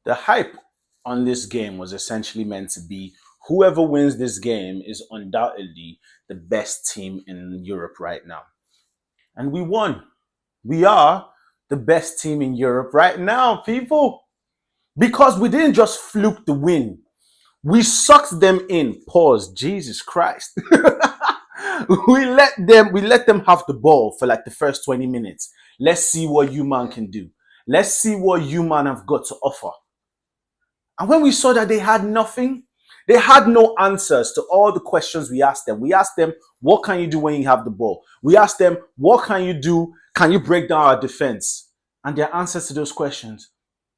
The hype on this game was essentially meant to be whoever wins this game is undoubtedly the best team in Europe right now. And we won. We are the best team in Europe right now, people. Because we didn't just fluke the win. We sucked them in. Pause. Jesus Christ. We let them have the ball for like the first 20 minutes. Let's see what you man can do. Let's see what you man have got to offer. And when we saw that they had nothing, they had no answers to all the questions we asked them. We asked them, what can you do when you have the ball? We asked them, what can you do? Can you break down our defense? And their answers to those questions,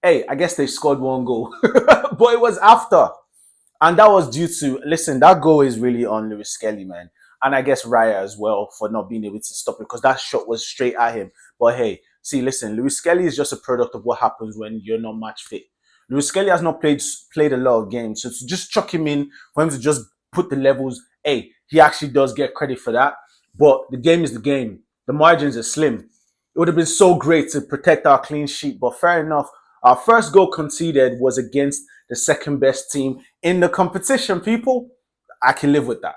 hey, I guess they scored one goal, but it was after. And that was due to, listen, that goal is really on Lewis Skelly, man. And I guess Raya as well for not being able to stop it because that shot was straight at him. But hey, see, listen, Lewis Skelly is just a product of what happens when you're not match fit. Lewis Skelly has not played a lot of games. So to just chuck him in, for him to just put the levels, hey, he actually does get credit for that. But the game is the game. The margins are slim. It would have been so great to protect our clean sheet, but fair enough. Our first goal conceded was against the second best team in the competition, people. I can live with that.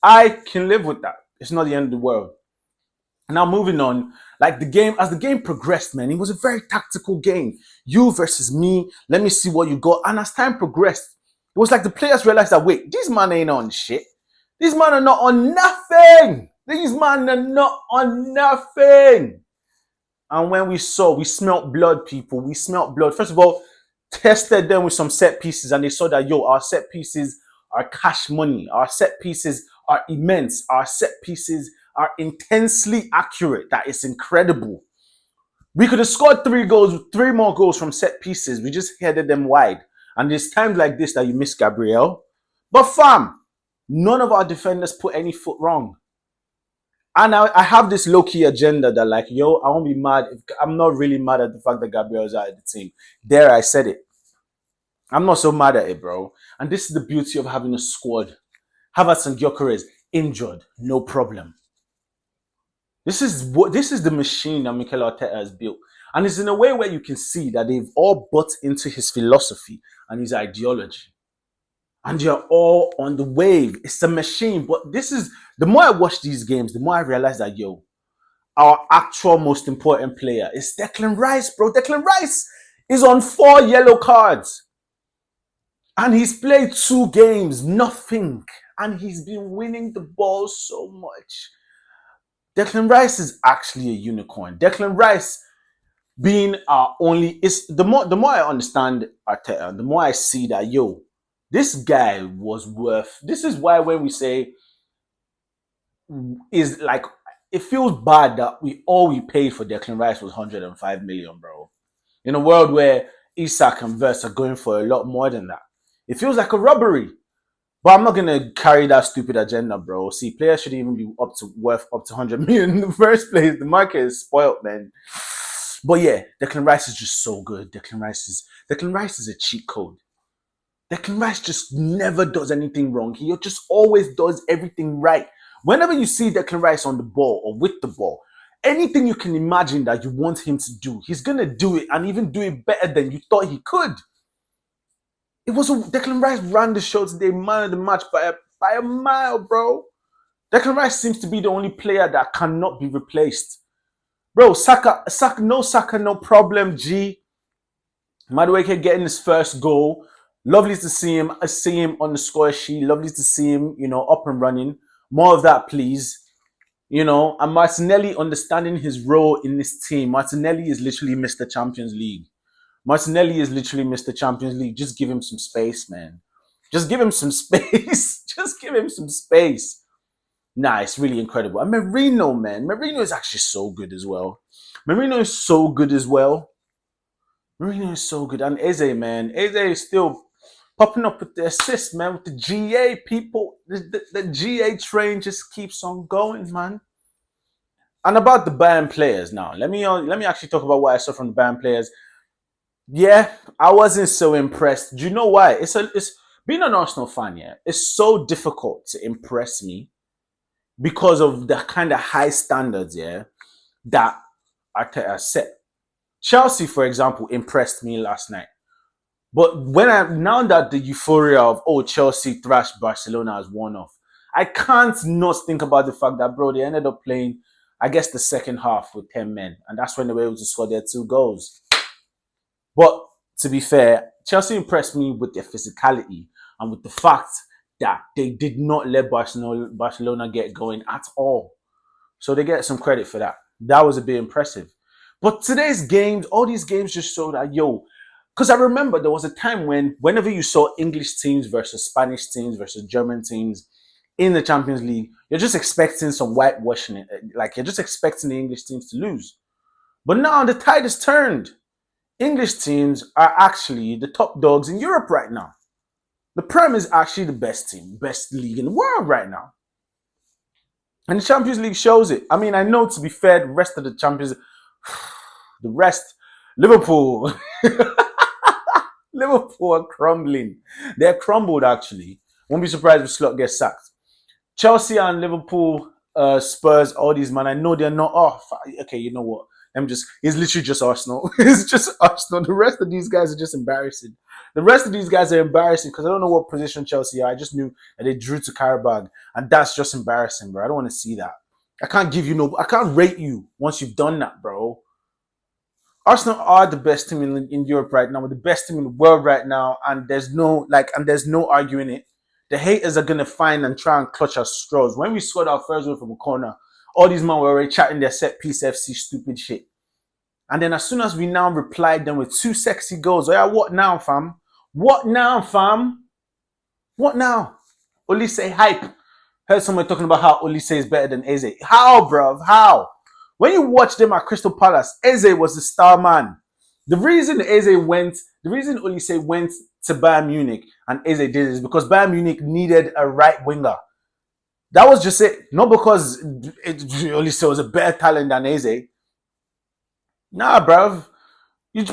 I can live with that. It's not the end of the world. Now moving on, like the game, as the game progressed, man, it was a very tactical game. You versus me. Let me see what you got. And as time progressed, it was like the players realized that wait, these man ain't on shit. These man are not on nothing. These man are not on nothing. And when we smelt blood, people. We smelt blood. First of all, tested them with some set pieces, and they saw that our set pieces are cash money. Our set pieces are immense. Our set pieces are intensely accurate. That is incredible. We could have scored three more goals from set pieces. We just headed them wide. And there's times like this that you miss Gabriel. But fam, none of our defenders put any foot wrong. And I have this low-key agenda that like, yo, I won't be mad. I'm not really mad at the fact that Gabriel's out of the team. There, I said it. I'm not so mad at it, bro. And this is the beauty of having a squad. Havertz and Gyökeres injured, no problem. This is the machine that Mikel Arteta has built. And it's in a way where you can see that they've all bought into his philosophy and his ideology. And you're all on the wave. It's a machine. But this is, the more I watch these games, the more I realize that, yo, our actual most important player is Declan Rice, bro. Declan Rice is on 4 yellow cards. And he's played 2 games, nothing. And he's been winning the ball so much. Declan Rice is actually a unicorn. Declan Rice being our only is the more I understand Arteta, the more I see that yo, this guy was worth. This is why when we say is like it feels bad that we paid for Declan Rice was 105 million, bro. In a world where Isak and Verts are going for a lot more than that, it feels like a robbery. But I'm not gonna carry that stupid agenda, bro. See, players should even be worth up to 100 million in the first place. The market is spoiled, man. But yeah, Declan Rice is just so good. Declan Rice is a cheat code. Declan Rice just never does anything wrong. He just always does everything right. Whenever you see Declan Rice on the ball or with the ball, anything you can imagine that you want him to do, he's gonna do it and even do it better than you thought he could. Declan Rice ran the show today, man of the match by a mile, bro. Declan Rice seems to be the only player that cannot be replaced. Bro, Saka, no problem, G. Madueke getting his first goal. Lovely to see him. On the score sheet. Lovely to see him, up and running. More of that, please. And Martinelli understanding his role in this team. Martinelli is literally Mr. Champions League. Martinelli is literally Mr. Champions League. Just give him some space, man. Just give him some space. Just give him some space. Nah, it's really incredible. And Merino, man. Merino is actually so good as well. Merino is so good. And Eze, man. Eze is still popping up with the assist, man. With the GA people. The GA train just keeps on going, man. And about the Bayern players now. Let me actually talk about what I saw from the Bayern players. Yeah, I wasn't so impressed. Do you know why? It's being an Arsenal fan, yeah. It's so difficult to impress me because of the kind of high standards, yeah, that Arteta set. Chelsea, for example, impressed me last night. But now that the euphoria of Chelsea thrashed Barcelona has worn off, I can't not think about the fact that, bro, they ended up playing, I guess, the second half with 10 men, and that's when they were able to score their 2 goals. But to be fair, Chelsea impressed me with their physicality and with the fact that they did not let Barcelona get going at all. So they get some credit for that. That was a bit impressive. But today's games, all these games just show that, because I remember there was a time whenever you saw English teams versus Spanish teams versus German teams in the Champions League, you're just expecting some whitewashing. Like, you're just expecting the English teams to lose. But now the tide has turned. English teams are actually the top dogs in Europe right now. The Prem is actually the best team, best league in the world right now. And the Champions League shows it. I mean, I know, to be fair, the rest of the Champions, the rest, Liverpool, Liverpool are crumbling. They're crumbled, actually. Won't be surprised if Slot gets sacked. Chelsea and Liverpool, Spurs, all these, man, I know they're not off. Okay, you know what? It's literally just Arsenal. It's just Arsenal. The rest of these guys are just embarrassing. The rest of these guys are embarrassing because I don't know what position Chelsea are. I just knew that they drew to Karabag, and that's just embarrassing, bro. I don't want to see that. I can't rate you once you've done that, bro. Arsenal are the best team in Europe right now. We're the best team in the world right now, and there's no arguing it. The haters are gonna find and try and clutch our straws. When we scored our first goal from a corner, all these men were already chatting their set piece FC stupid shit. And then as soon as we now replied them with 2 sexy goals, what now, fam? What now, fam? What now? Olise hype. Heard someone talking about how Olise is better than Eze. How, bruv? How? When you watch them at Crystal Palace, Eze was the star man. The reason Olise went to Bayern Munich and Eze did is because Bayern Munich needed a right winger. That was just it. Not because Olise was a better talent than Eze. Nah, bruv.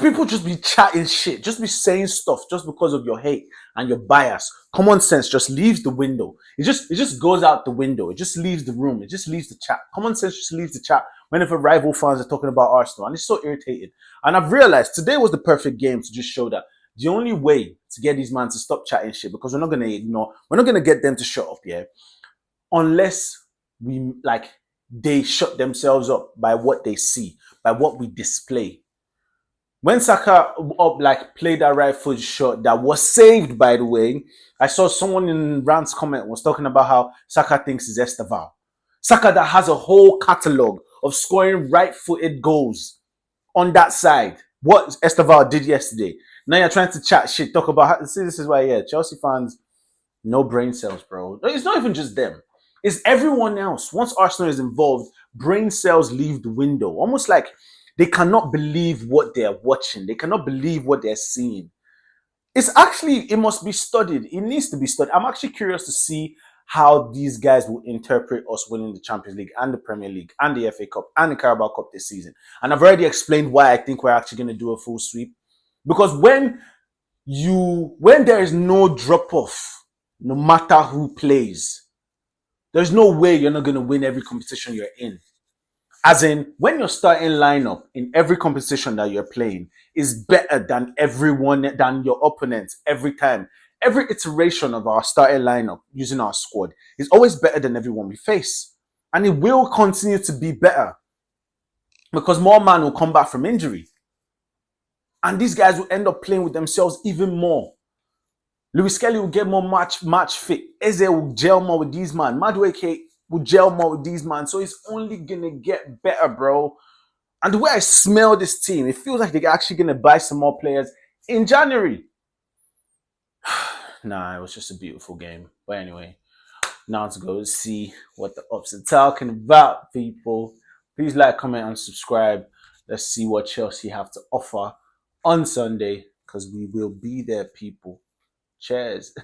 People just be chatting shit, just be saying stuff just because of your hate and your bias. Common sense just leaves the window. It just goes out the window. It just leaves the room. It just leaves the chat. Common sense just leaves the chat whenever rival fans are talking about Arsenal. And it's so irritating. And I've realized today was the perfect game to just show that the only way to get these men to stop chatting shit, because we're not going to get them to shut up, unless they shut themselves up by what they see, by what we display. When Saka played that right foot shot that was saved, by the way, I saw someone in Rand's comment was talking about how Saka thinks he's Esteval. Saka that has a whole catalogue of scoring right-footed goals on that side. What Esteval did yesterday. Now you're trying to chat shit, talk about this is why, Chelsea fans, no brain cells, bro. It's not even just them. It's everyone else. Once Arsenal is involved, brain cells leave the window. Almost like they cannot believe what they're watching. They cannot believe what they're seeing. It must be studied. It needs to be studied. I'm actually curious to see how these guys will interpret us winning the Champions League and the Premier League and the FA Cup and the Carabao Cup this season. And I've already explained why I think we're actually going to do a full sweep. Because when there is no drop-off, no matter who plays, there's no way you're not going to win every competition you're in. As in, when your starting lineup in every competition that you're playing is better than your opponents every time, every iteration of our starting lineup using our squad is always better than everyone we face. And it will continue to be better because more men will come back from injury. And these guys will end up playing with themselves even more. Lewis Kelly will get more match fit. Eze will gel more with these men. Madueke will gel more with these men. So it's only going to get better, bro. And the way I smell this team, it feels like they're actually going to buy some more players in January. Nah, it was just a beautiful game. But anyway, now to go see what the ups are talking about, people. Please like, comment, and subscribe. Let's see what Chelsea have to offer on Sunday because we will be there, people. Cheers.